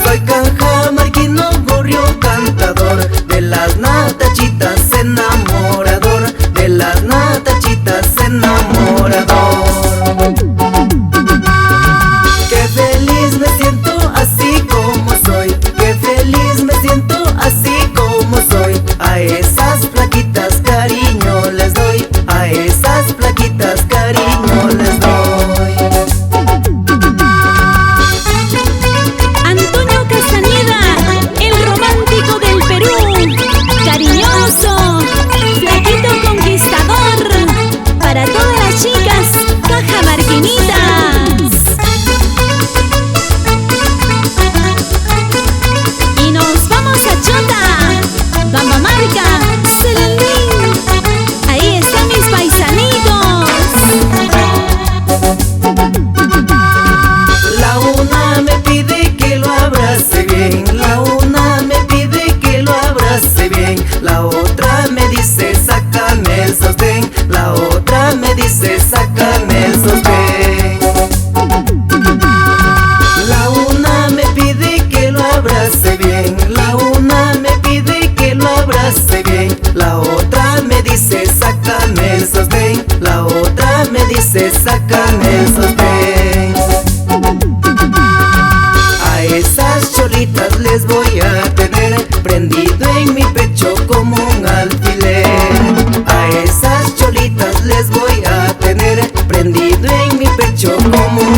Soy cajamarquino, gorrión cantador, de las natachitas enamorador, de las natachitas enamorador. Qué feliz me siento así como soy, qué feliz me siento así como soy. A esas flaquitas cariño les doy, a esas flaquitas cariño les doy. La una me pide que lo abrace bien, la otra me dice sácame el sostén, la otra me dice sácame el sostén. La una me pide que lo abrace bien, la una me pide que lo abrace bien, la otra me dice sácame el sostén, la otra me dice sácame el sostén. A esas cholitas les voy a tener prendido en mi pecho como un alfiler. A esas cholitas les voy a tener prendido en mi pecho como un